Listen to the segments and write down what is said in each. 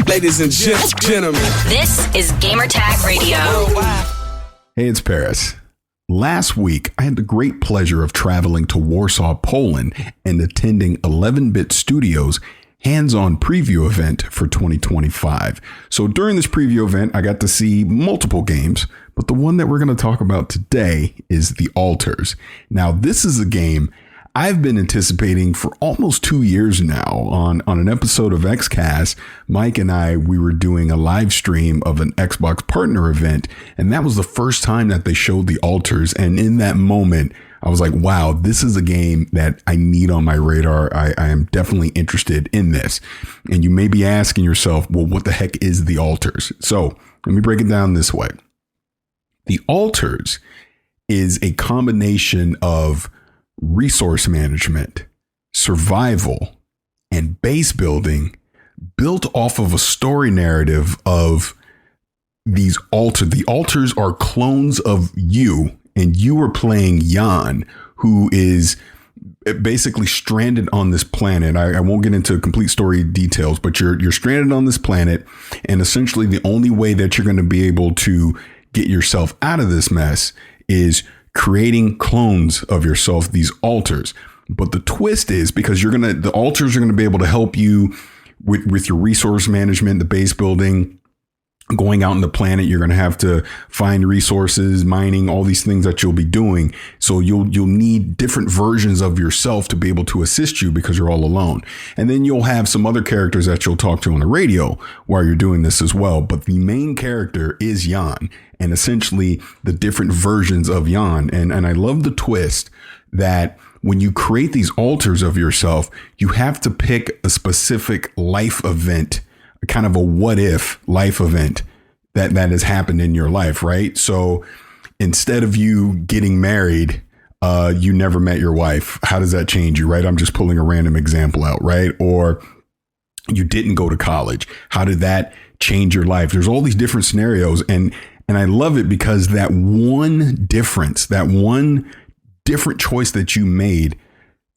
Ladies and gentlemen, this is Gamertag Radio. Hey, it's Paris. Last week, I had the great pleasure of traveling to Warsaw, Poland, and attending 11-Bit Studios' hands-on preview event for 2025. So during this preview event, I got to see multiple games, but the one that we're going to talk about today is The Alters. Now, this is a game I've been anticipating for almost 2 years now. On an episode of XCast, Mike and we were doing a live stream of an Xbox partner event, and that was the first time that they showed The Alters. And in that moment, I was like, wow, this is a game that I need on my radar. I am definitely interested in this. And you may be asking yourself, well, what the heck is The Alters? So let me break it down this way. The Alters is a combination of resource management, survival, and base building built off of a story narrative of these alters. The alters are clones of you, and you are playing Jan, who is basically stranded on this planet. I won't get into complete story details, but you're stranded on this planet, and essentially the only way that you're going to be able to get yourself out of this mess is creating clones of yourself, these alters. But the twist is because the alters are going to be able to help you with your resource management, the base building, going out on the planet. You're going to have to find resources, mining, all these things that you'll be doing. So you'll need different versions of yourself to be able to assist you because you're all alone. And then you'll have some other characters that you'll talk to on the radio while you're doing this as well. But the main character is Jan, and essentially the different versions of Jan. And I love the twist that when you create these alters of yourself, you have to pick a specific life event, kind of a what if life event that has happened in your life, right? So instead of you getting married, you never met your wife. How does that change you, right? I'm just pulling a random example out, right? Or you didn't go to college. How did that change your life? There's all these different scenarios. And I love it because that one difference, that one different choice that you made,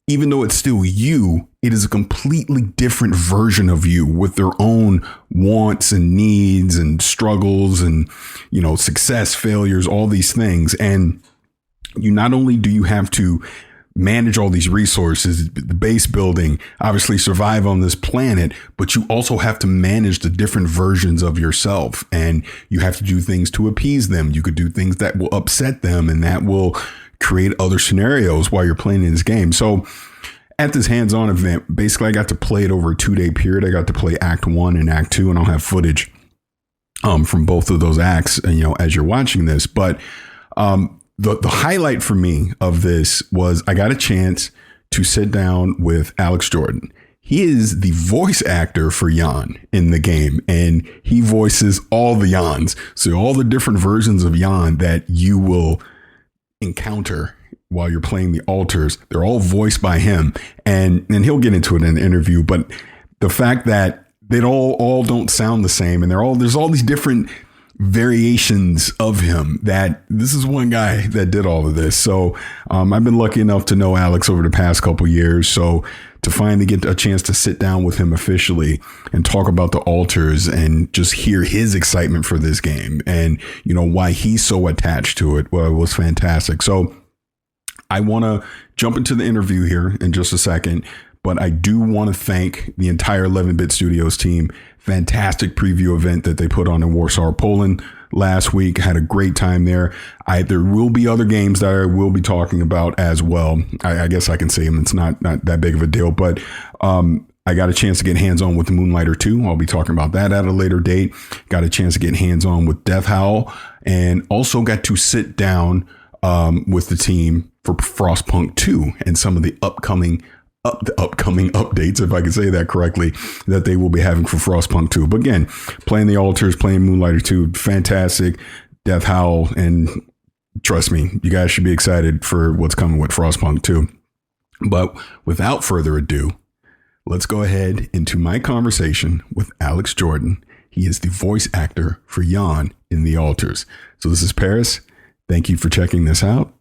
even though it's still you, it is a completely different version of you with their own wants and needs and struggles and, success, failures, all these things. And not only do you have to manage all these resources, the base building, obviously survive on this planet, but you also have to manage the different versions of yourself, and you have to do things to appease them. You could do things that will upset them, and that will create other scenarios while you're playing in this game. So at this hands-on event, basically I got to play it over a 2-day period. I got to play Act 1 and Act 2, and I'll have footage from both of those acts, as you're watching this. But the highlight for me of this was I got a chance to sit down with Alex Jordan. He is the voice actor for Jan in the game, and he voices all the Jans. So all the different versions of Jan that you will encounter while you're playing the alters, they're all voiced by him. And he'll get into it in the interview, but the fact that they all don't sound the same, and there's all these different variations of him, that this is one guy that did all of this. So I've been lucky enough to know Alex over the past couple years. So to finally get a chance to sit down with him officially and talk about the alters and just hear his excitement for this game and, why he's so attached to it, well, it was fantastic. So I want to jump into the interview here in just a second, but I do want to thank the entire 11-Bit Studios team. Fantastic preview event that they put on in Warsaw, Poland last week. Had a great time there. There will be other games that I will be talking about as well. I guess I can say them. It's not that big of a deal, but I got a chance to get hands-on with Moonlighter 2. I'll be talking about that at a later date. Got a chance to get hands-on with Death Howl, and also got to sit down with the team for Frostpunk 2 and some of the upcoming updates, if I can say that correctly, that they will be having for Frostpunk 2. But again, playing the alters, playing Moonlighter 2, fantastic. Death Howl, and trust me, you guys should be excited for what's coming with Frostpunk 2. But without further ado, let's go ahead into my conversation with Alex Jordan. He is the voice actor for Jan in The Alters. So this is Paris. Thank you for checking this out.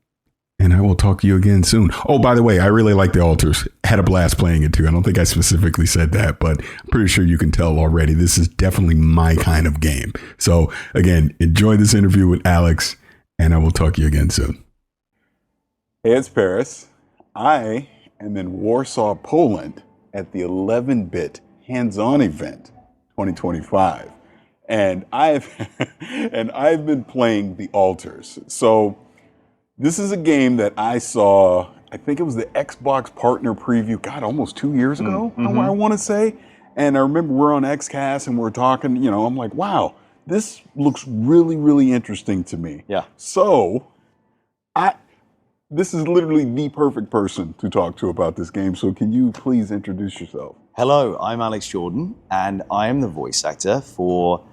And I will talk to you again soon. Oh, by the way, I really like the altars. Had a blast playing it too. I don't think I specifically said that, but I'm pretty sure you can tell already. This is definitely my kind of game. So again, enjoy this interview with Alex, and I will talk to you again soon. Hey, it's Paris. I am in Warsaw, Poland at the 11-bit hands-on event 2025. And I've been playing the altars. So this is a game that I saw, I think it was the Xbox partner preview, God, almost 2 years ago, I want to say. And I remember we're on XCast and we're talking, I'm like, wow, this looks really, really interesting to me. Yeah. So this is literally the perfect person to talk to about this game. So can you please introduce yourself? Hello, I'm Alex Jordan, and I am the voice actor for,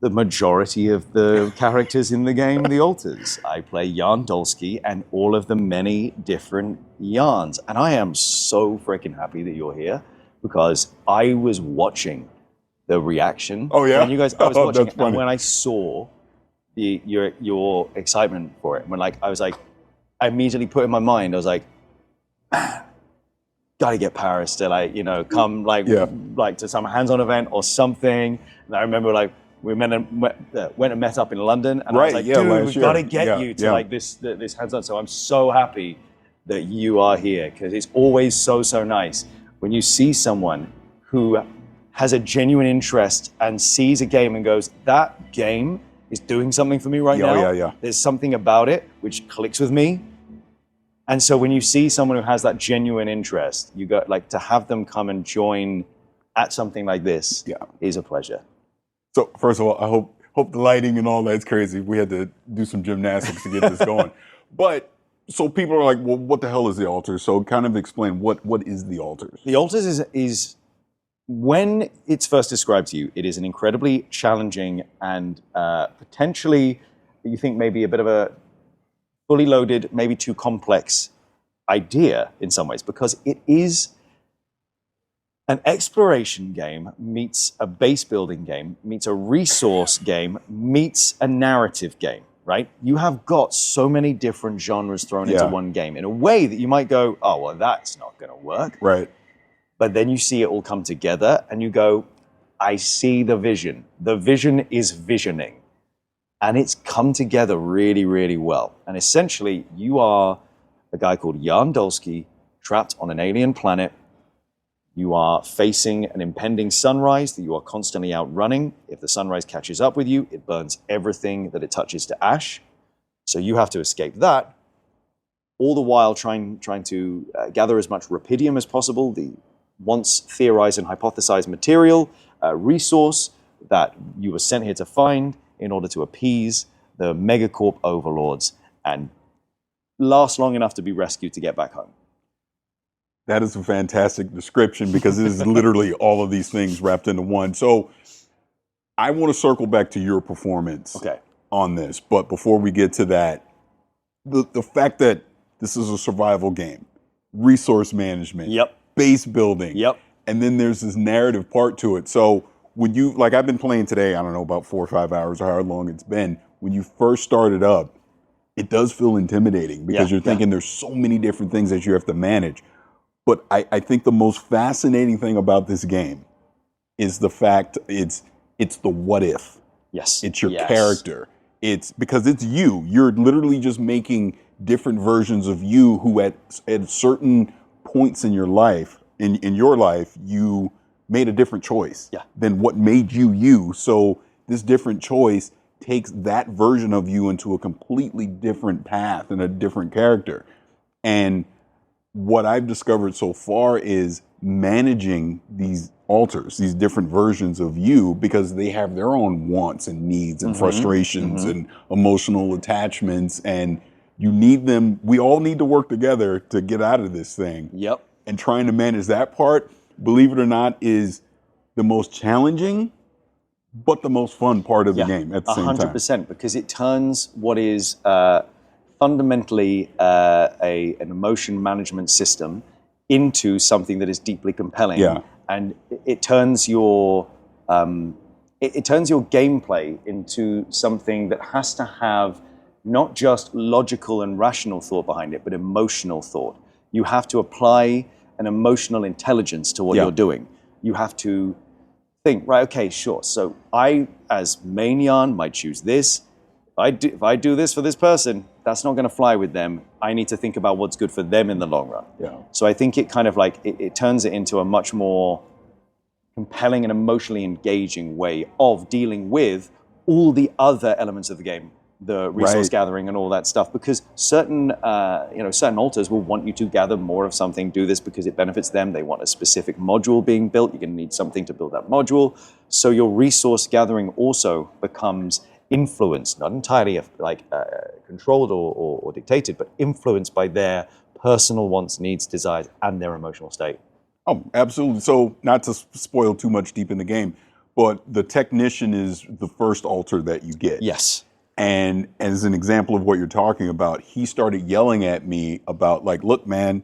the majority of the characters in the game, The Altars. I play Jan Dolsky and all of the many different Jans. And I am so freaking happy that you're here because I was watching the reaction. Oh, yeah? When you guys, I was watching that's it, funny. and when I saw your excitement for it, I immediately put in my mind, I was like, man, gotta get Paris to come to some hands-on event or something. And I remember we went and met up in London, and I was like, dude, we've got to get you to this hands-on. So I'm so happy that you are here because it's always so nice when you see someone who has a genuine interest and sees a game and goes, that game is doing something for me right now. Yeah. There's something about it which clicks with me. And so when you see someone who has that genuine interest, you go to have them come and join at something like this is a pleasure. So first of all, I hope the lighting and all that's crazy. We had to do some gymnastics to get this going. But so people are like, well, what the hell is the Altars? So kind of explain what is the Altars? The Altars is when it's first described to you, it is an incredibly challenging and potentially, you think maybe a bit of a fully loaded, maybe too complex idea in some ways, because it is an exploration game meets a base building game, meets a resource game, meets a narrative game, right? You have got so many different genres thrown into one game in a way that you might go, oh, well, that's not going to work. Right. But then you see it all come together and you go, I see the vision. The vision is visioning. And it's come together really, really well. And essentially, you are a guy called Jan Dolsky, trapped on an alien planet. You are facing an impending sunrise that you are constantly outrunning. If the sunrise catches up with you, it burns everything that it touches to ash. So you have to escape that, all the while trying to gather as much rapidium as possible, the once theorized and hypothesized material, resource that you were sent here to find in order to appease the megacorp overlords and last long enough to be rescued to get back home. That is a fantastic description because it is literally all of these things wrapped into one. So I want to circle back to your performance on this. But before we get to that, the fact that this is a survival game, resource management, base building, and then there's this narrative part to it. So when you, I've been playing today, I don't know, about 4 or 5 hours or however long it's been. When you first started up, it does feel intimidating because you're thinking there's so many different things that you have to manage. But I think the most fascinating thing about this game is the fact it's the what if. Yes. It's your character. It's because it's you. You're literally just making different versions of you who at certain points in your life, you made a different choice than what made you you. So this different choice takes that version of you into a completely different path and a different character. And what I've discovered so far is managing these altars, these different versions of you, because they have their own wants and needs and frustrations and emotional attachments, and you need them. We all need to work together to get out of this thing. Yep. And trying to manage that part, believe it or not, is the most challenging, but the most fun part of the game at the same time. 100%, because it turns what is fundamentally an emotion management system into something that is deeply compelling, and it turns your gameplay into something that has to have not just logical and rational thought behind it, but emotional thought. You have to apply an emotional intelligence to what you're doing. You have to think, right, okay, sure. So I, as main yarn, might choose this. If I do this for this person, that's not going to fly with them. I need to think about what's good for them in the long run. Yeah. So I think it kind of like, it turns it into a much more compelling and emotionally engaging way of dealing with all the other elements of the game, the resource gathering and all that stuff, because certain alters will want you to gather more of something, do this because it benefits them. They want a specific module being built. You're going to need something to build that module. So your resource gathering also becomes influenced, not entirely controlled or dictated, but influenced by their personal wants, needs, desires, and their emotional state. Oh, absolutely. So not to spoil too much deep in the game, but the technician is the first altar that you get. Yes. And as an example of what you're talking about, he started yelling at me about like, look, man,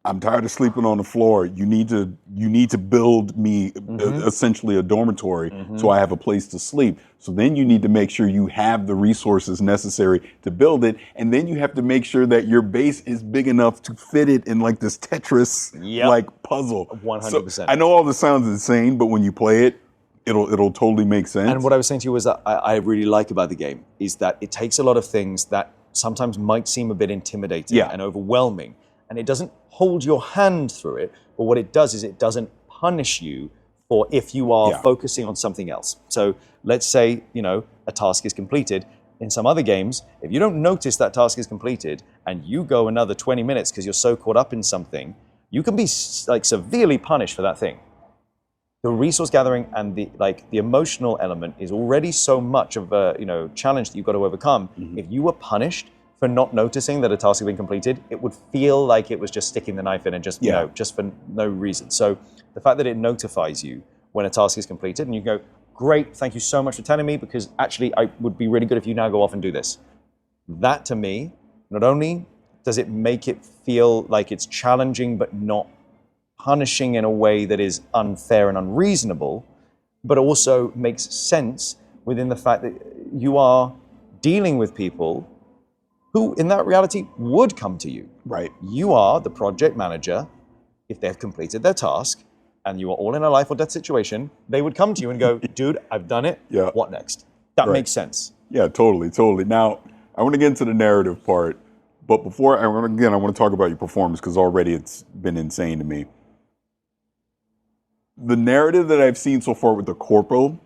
I'm tired of sleeping on the floor. You need to build me essentially a dormitory so I have a place to sleep. So then you need to make sure you have the resources necessary to build it. And then you have to make sure that your base is big enough to fit it in like this Tetris like puzzle. 100%. So I know all this sounds insane, but when you play it, it'll totally make sense. And what I was saying to you was that I really like about the game is that it takes a lot of things that sometimes might seem a bit intimidating and overwhelming. And it doesn't hold your hand through it, but what it does is it doesn't punish you for if you are focusing on something else. So let's say, a task is completed. In some other games, if you don't notice that task is completed and you go another 20 minutes because you're so caught up in something, you can be like severely punished for that thing. The resource gathering and the emotional element is already so much of a challenge that you've got to overcome. If you were punished for not noticing that a task had been completed, it would feel like it was just sticking the knife in and just just for no reason. So the fact that it notifies you when a task is completed and you go, great, thank you so much for telling me, because actually I would be really good if you now go off and do this. That to me, not only does it make it feel like it's challenging but not punishing in a way that is unfair and unreasonable, but also makes sense within the fact that you are dealing with people who, in that reality, would come to you. Right. You are the project manager. If they've completed their task and you are all in a life or death situation, they would come to you and go, dude, I've done it. Yeah. What next? That makes sense. Yeah, totally. Now, I want to get into the narrative part, but before, I want to talk about your performance because already it's been insane to me. The narrative that I've seen so far with the corporal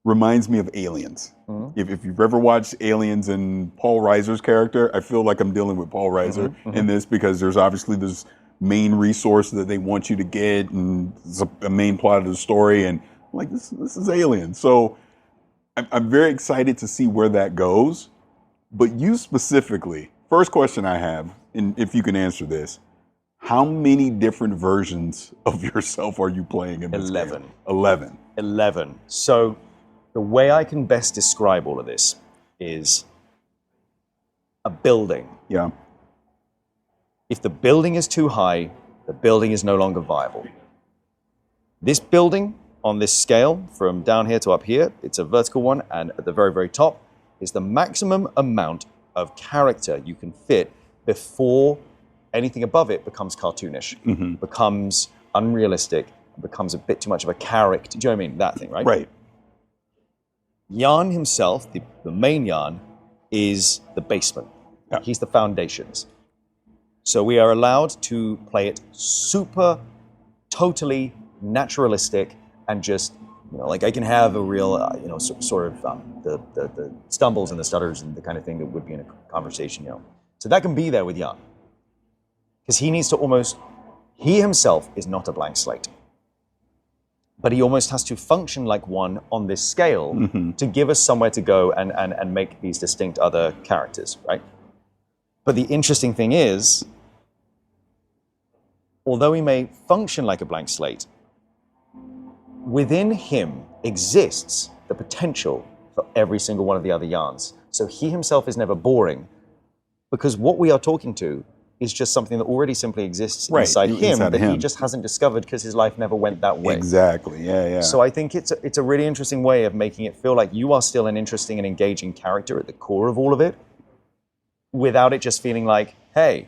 reminds me of Aliens. If you've ever watched Aliens and Paul Reiser's character, I feel like I'm dealing with Paul Reiser in this because there's obviously this main resource that they want you to get and it's a main plot of the story. And I'm like, this is Aliens. So I'm very excited to see where that goes. But you specifically, first question I have, and if you can answer this, how many different versions of yourself are you playing in this 11. game? 11. 11. So the way I can best describe all of this is a building. Yeah. If the building is too high, the building is no longer viable. This building on this scale from down here to up here, it's a vertical one, and at the very, very top is the maximum amount of character you can fit before anything above it becomes cartoonish, becomes unrealistic, becomes a bit too much of a character. Do you know what I mean? That thing, right? Right. Yarn himself, the main Yarn, is the basement. Yeah. He's the foundations. So we are allowed to play it super, totally naturalistic and just, like I can have a real, the stumbles and the stutters and the kind of thing that would be in a conversation, So that can be there with Yarn. Because he himself is not a blank slate. But he almost has to function like one on this scale to give us somewhere to go and make these distinct other characters, right? But the interesting thing is, although he may function like a blank slate, within him exists the potential for every single one of the other Yarns. So he himself is never boring, because what we are talking to is just something that already simply exists inside him that he just hasn't discovered because his life never went that way. Exactly, yeah. So I think it's a really interesting way of making it feel like you are still an interesting and engaging character at the core of all of it, without it just feeling like, hey,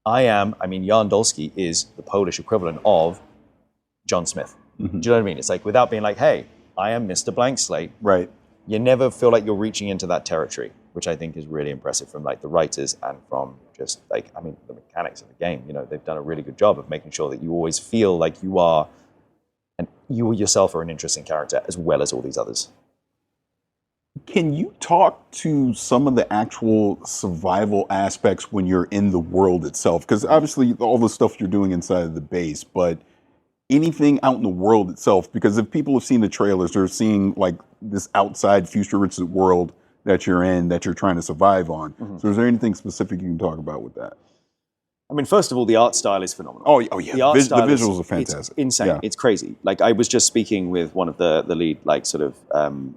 Jan Dolsky is the Polish equivalent of John Smith. Mm-hmm. Do you know what I mean? It's like, without being like, hey, I am Mr. Blank Slate. Right. You never feel like you're reaching into that territory, which I think is really impressive from like the writers and from just like, the mechanics of the game. You know, they've done a really good job of making sure that you always feel like you are, and you yourself are an interesting character as well as all these others. Can you talk to some of the actual survival aspects when you're in the world itself? Because obviously all the stuff you're doing inside of the base, but anything out in the world itself, because if people have seen the trailers, they're seeing like this outside futuristic world that you're in, that you're trying to survive on. Mm-hmm. So is there anything specific you can talk about with that? I mean, first of all, the art style is phenomenal. Oh yeah. The visuals are fantastic. It's insane. Yeah. It's crazy. Like, I was just speaking with one of the lead, like, sort of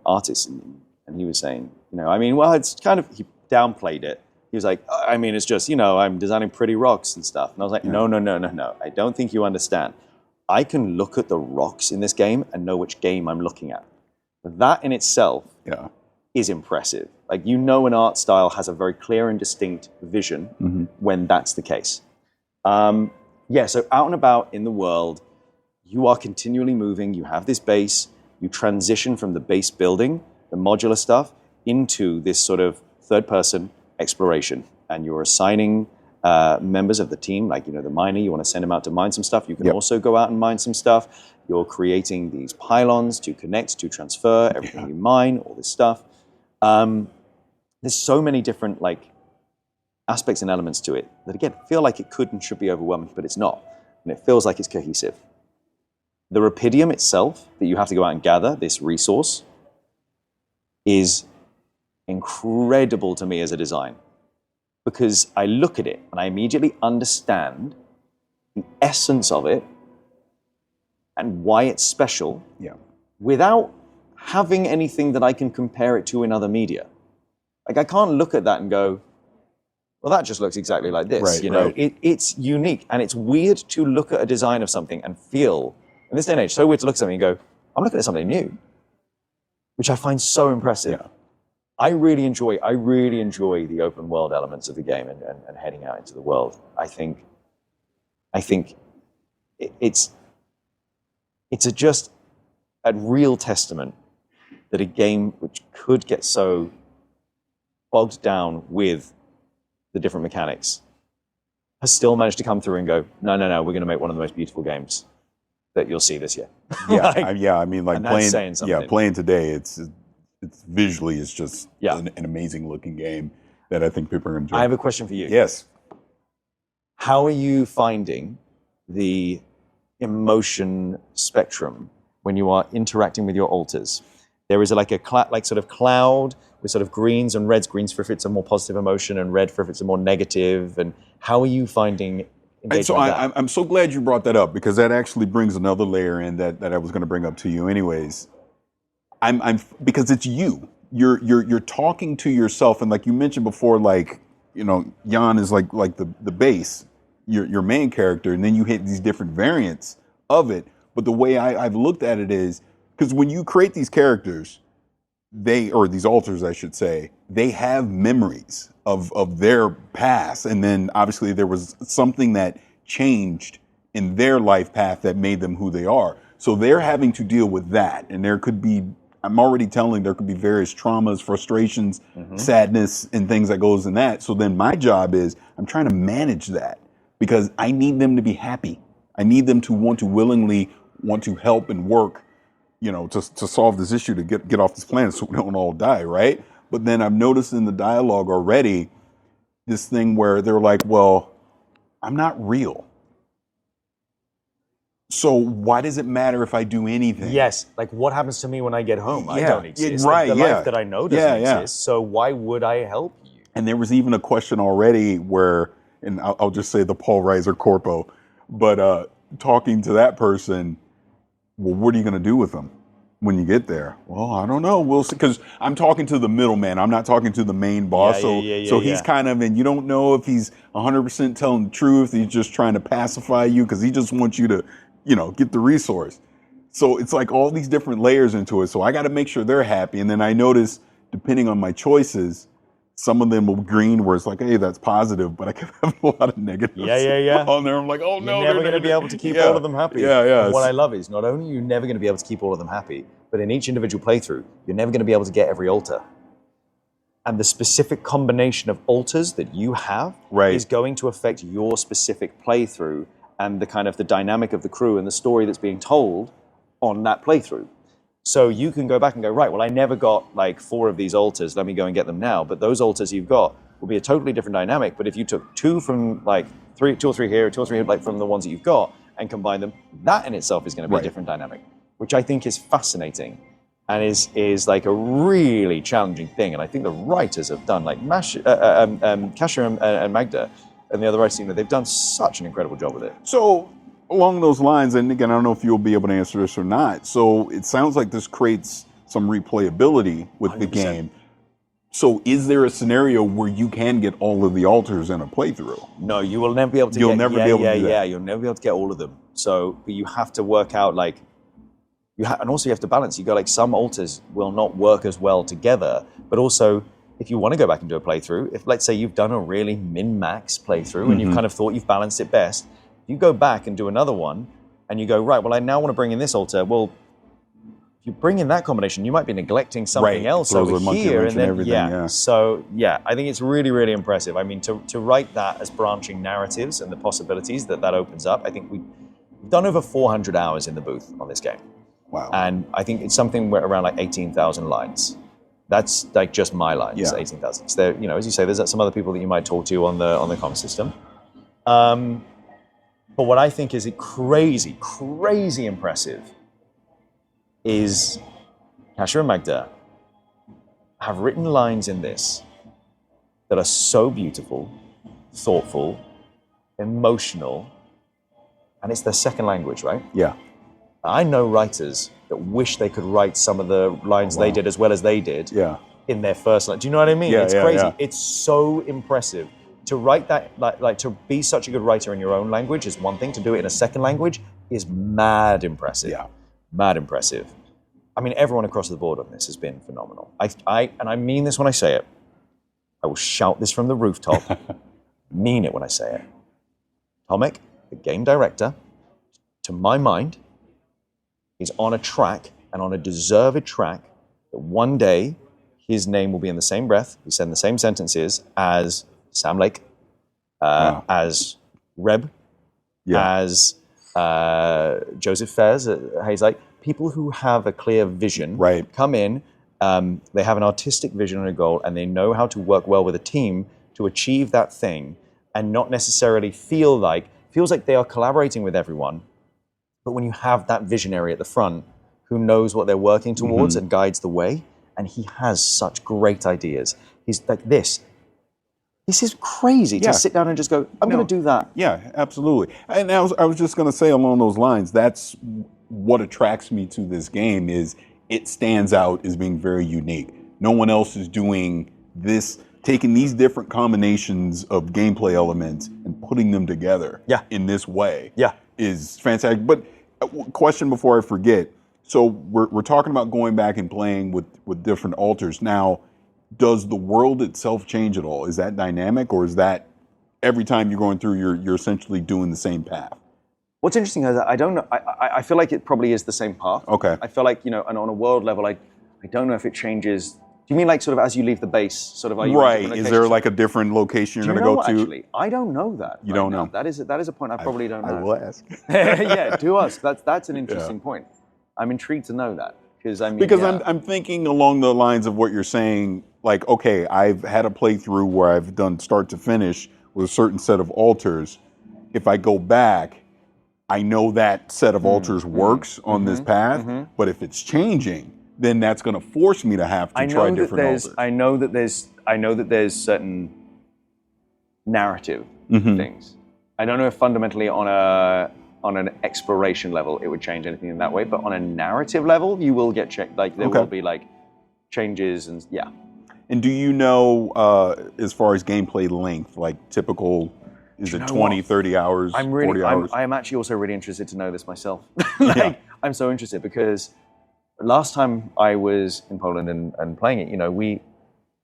artists, and he was saying, it's kind of, he downplayed it. He was like, it's just, I'm designing pretty rocks and stuff. And I was like, no. I don't think you understand. I can look at the rocks in this game and know which game I'm looking at. That in itself is impressive. Like, an art style has a very clear and distinct vision when that's the case. So out and about in the world, you are continually moving. You have this base. You transition from the base building, the modular stuff, into this sort of third-person exploration. And you're assigning members of the team, like, the miner, you want to send them out to mine some stuff. You can also go out and mine some stuff. You're creating these pylons to connect, to transfer everything you mine, all this stuff. There's so many different, like, aspects and elements to it that, again, feel like it could and should be overwhelming, but it's not. And it feels like it's cohesive. The Rapidium itself that you have to go out and gather, this resource, is incredible to me as a design. Because I look at it and I immediately understand the essence of it and why it's special without having anything that I can compare it to in other media. Like, I can't look at that and go, well, that just looks exactly like this. Right. It's unique, and it's weird to look at a design of something and feel, in this day and age, so weird to look at something and go, I'm looking at something new, which I find so impressive. Yeah. I really enjoy the open world elements of the game and heading out into the world. I think it's just a real testament that a game which could get so bogged down with the different mechanics has still managed to come through and go, no, we're going to make one of the most beautiful games that you'll see this year. Playing today, it's visually, it's just an amazing looking game that I think people are going to enjoy. I have a question for you. Yes. How are you finding the emotion spectrum when you are interacting with your alters? There is like a sort of cloud with sort of greens and reds. Greens for if it's a more positive emotion, and red for if it's a more negative. And how are you finding engagement? So I'm so glad you brought that up, because that actually brings another layer in that I was going to bring up to you, anyways. I'm because it's you. You're talking to yourself, and like you mentioned before, like, Jan is like the base, your main character, and then you hit these different variants of it. But the way I've looked at it is, because when you create these characters, these alters, I should say, they have memories of their past. And then obviously there was something that changed in their life path that made them who they are. So they're having to deal with that. And there could be, I'm already telling, there could be various traumas, frustrations, sadness, and things that goes in that. So then my job is, I'm trying to manage that, because I need them to be happy. I need them to willingly want to help and work, to solve this issue, to get off this planet so we don't all die, right? But then I've noticed in the dialogue already this thing where they're like, well, I'm not real. So why does it matter if I do anything? Yes, like, what happens to me when I get home? Yeah, I don't exist. Right, the life that I know doesn't exist, so why would I help you? And there was even a question already where, and I'll just say the Paul Reiser corpo, but talking to that person, well, what are you going to do with them when you get there? Well, I don't know. We'll see. Because I'm talking to the middleman. I'm not talking to the main boss. So he's kind of, and you don't know if he's 100% telling the truth. He's just trying to pacify you because he just wants you to, get the resource. So it's like all these different layers into it. So I got to make sure they're happy. And then I notice, depending on my choices, some of them will green where it's like, hey, that's positive, but I can have a lot of negatives on there. I'm like, oh no, you're never going to be able to keep all of them happy. And what I love is not only are you never going to be able to keep all of them happy, but in each individual playthrough, you're never going to be able to get every altar. And the specific combination of altars that you have is going to affect your specific playthrough and the kind of the dynamic of the crew and the story that's being told on that playthrough. So you can go back and go, right, well, I never got like 4 of these altars. Let me go and get them now. But those altars you've got will be a totally different dynamic. But if you took 2 from like 2 or 3 here, 2 or 3 like from the ones that you've got and combine them, that in itself is going to be a different dynamic, which I think is fascinating and is like a really challenging thing. And I think the writers have done, like Kasia and Magda and the other writers, they've done such an incredible job with it. So along those lines, and again, I don't know if you'll be able to answer this or not. So it sounds like this creates some replayability with 100%. The game. So is there a scenario where you can get all of the altars in a playthrough? No, you will never be able to You'll never be able to do that. Yeah, you'll never be able to get all of them. So but you have to work out like, and also you have to balance. You go like some altars will not work as well together, but also if you want to go back and do a playthrough, if let's say you've done a really min-max playthrough and you've kind of thought you've balanced it best, you go back and do another one and you go, right, well, I now want to bring in this altar. Well, if you bring in that combination, you might be neglecting something else over here. And then, So, I think it's really, really impressive. I mean, to write that as branching narratives and the possibilities that opens up, I think we've done over 400 hours in the booth on this game. Wow. And I think it's something around like 18,000 lines. That's like just my lines, 18,000. So there, as you say, there's some other people that you might talk to on the comm system. But what I think is crazy, crazy impressive is Kasia and Magda have written lines in this that are so beautiful, thoughtful, emotional, and it's their second language, right? Yeah. I know writers that wish they could write some of the lines they did as well as they did in their first line. Do you know what I mean? It's crazy. Yeah. It's so impressive. To write that, like to be such a good writer in your own language is one thing. To do it in a second language is mad impressive. Yeah. Mad impressive. I mean, everyone across the board on this has been phenomenal. And I mean this when I say it. I will shout this from the rooftop. Mean it when I say it. Tomek, the game director, to my mind, is on a track and on a deserved track that one day his name will be in the same breath, he said in the same sentences as Sam Lake, as Reb, as Joseph Fares at Haze Light. People who have a clear vision come in, they have an artistic vision and a goal, and they know how to work well with a team to achieve that thing and not necessarily feels like they are collaborating with everyone. But when you have that visionary at the front who knows what they're working towards and guides the way, and he has such great ideas. He's like this. This is crazy to sit down and just go, I'm going to do that. Yeah, absolutely. And I was just going to say along those lines, that's what attracts me to this game is it stands out as being very unique. No one else is doing this, taking these different combinations of gameplay elements and putting them together in this way is fantastic. But a question before I forget. So we're talking about going back and playing with different altars. Now, does the world itself change at all? Is that dynamic, or is that every time you're going through, you're essentially doing the same path? What's interesting is I don't know. I feel like it probably is the same path. Okay. I feel like, and on a world level, I don't know if it changes. Do you mean like sort of as you leave the base, sort of? Are you Is there like a different location you're going to go to? Actually, I don't know that. You don't know. That is a point I probably don't know. I will ask. Yeah, do ask. That's an interesting point. I'm intrigued to know that because I'm thinking along the lines of what you're saying. Like, okay, I've had a playthrough where I've done start to finish with a certain set of altars. If I go back, I know that set of altars works on this path, but if it's changing, then that's going to force me to have to try different altars. I know that there's certain narrative things. I don't know if fundamentally on an exploration level it would change anything in that way, but on a narrative level, you will get checked. Like there will be like changes and And do you know, as far as gameplay length, like typical, is it 20, 30 hours, 40 hours? I'm actually also really interested to know this myself. I'm so interested because last time I was in Poland and playing it,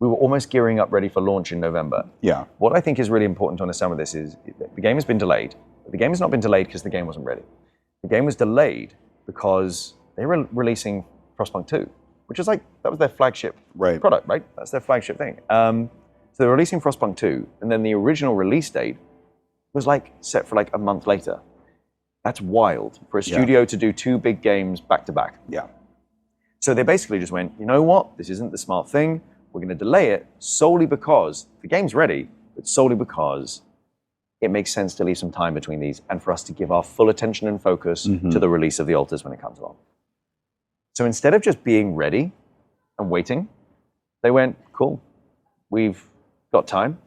we were almost gearing up ready for launch in November. Yeah. What I think is really important to understand with this is the game has been delayed. The game has not been delayed because the game wasn't ready. The game was delayed because they were releasing Frostpunk 2, which is like, that was their flagship product, right? That's their flagship thing. So they're releasing Frostpunk 2, and then the original release date was like set for like a month later. That's wild for a studio to do 2 big games back to back. Yeah. So they basically just went, you know what? This isn't the smart thing. We're going to delay it solely because the game's ready, but solely because it makes sense to leave some time between these and for us to give our full attention and focus to the release of the Alters when it comes along. So instead of just being ready and waiting, they went, cool, we've got time.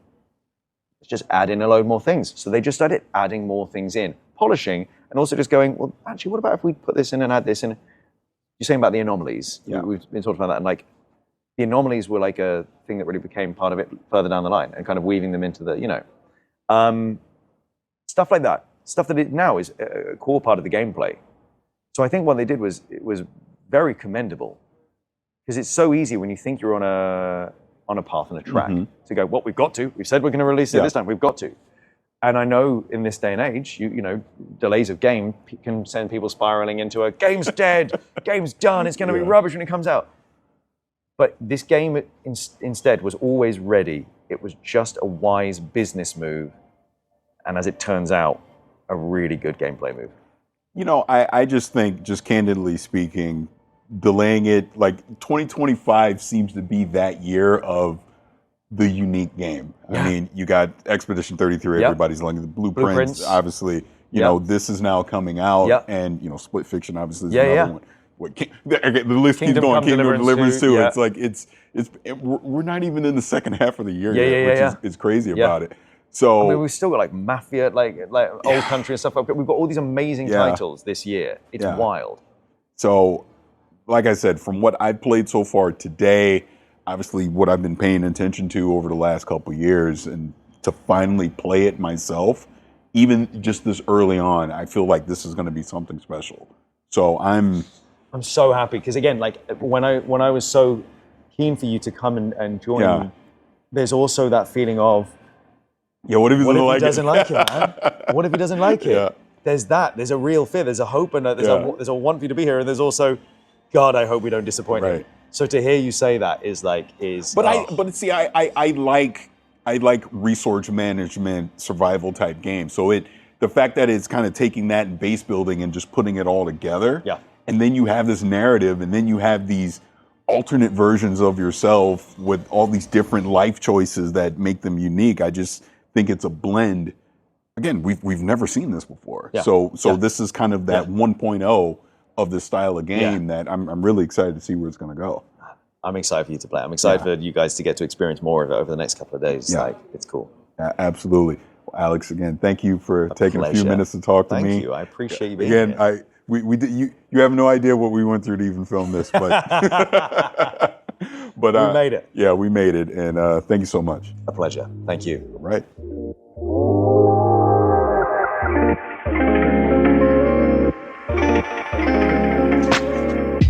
Let's just add in a load more things. So they just started adding more things in, polishing, and also just going, well, actually, what about if we put this in and add this in? You're saying about the anomalies. Yeah. We've been talking about that, and like, the anomalies were like a thing that really became part of it further down the line and kind of weaving them into the, stuff like that. Stuff that it now is a core part of the gameplay. So I think what they did was, it was very commendable because it's so easy when you think you're on a path and a track to go, well, we've said we're going to release it this time, we've got to. And I know in this day and age, you know, delays of game can send people spiraling into a game's dead, game's done, it's going to be rubbish when it comes out. But this game instead was always ready. It was just a wise business move. And as it turns out, a really good gameplay move. You know, I just think, just candidly speaking, delaying it, like 2025 seems to be that year of the unique game. I mean, you got Expedition 33, everybody's looking at the blueprints. Obviously, you know, this is now coming out. And, you know, Split Fiction obviously is another one. The list keeps going. Kingdom Deliverance too. It's like we're not even in the second half of the year yet, which is crazy about it. So I mean, we've still got like Mafia, like Old Country and stuff. We've got all these amazing titles this year. It's wild. So, like I said, from what I've played so far today, obviously what I've been paying attention to over the last couple of years, and to finally play it myself, even just this early on, I feel like this is going to be something special. So I'm so happy because again, like when I was so keen for you to come and join me, there's also that feeling of what if he doesn't like it, man? What if he doesn't like it? There's that. There's a real fear. There's a hope, and there's a want for you to be here, and there's also, God, I hope we don't disappoint you. So to hear you say that is. But see, I like resource management survival type games. So the fact that it's kind of taking that and base building and just putting it all together. And then you have this narrative, and then you have these alternate versions of yourself with all these different life choices that make them unique. I just think it's a blend. Again, we've never seen this before. So this is kind of that 1.0 of this style of game that I'm really excited to see where it's going to go. I'm excited for you to play. I'm excited for you guys to get to experience more of it over the next couple of days. Like, it's cool. Absolutely. Well, Alex, again, thank you for taking a few minutes to talk to me. Thank you. I appreciate you being here. Again, we did, you have no idea what we went through to even film this, but but we made it. Yeah, we made it, and thank you so much. A pleasure. Thank you. All right.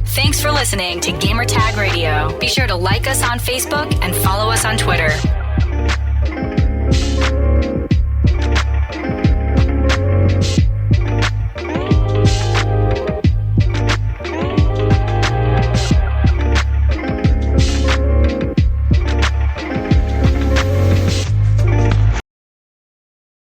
Thanks for listening to Gamertag Radio. Be sure to like us on Facebook and follow us on Twitter.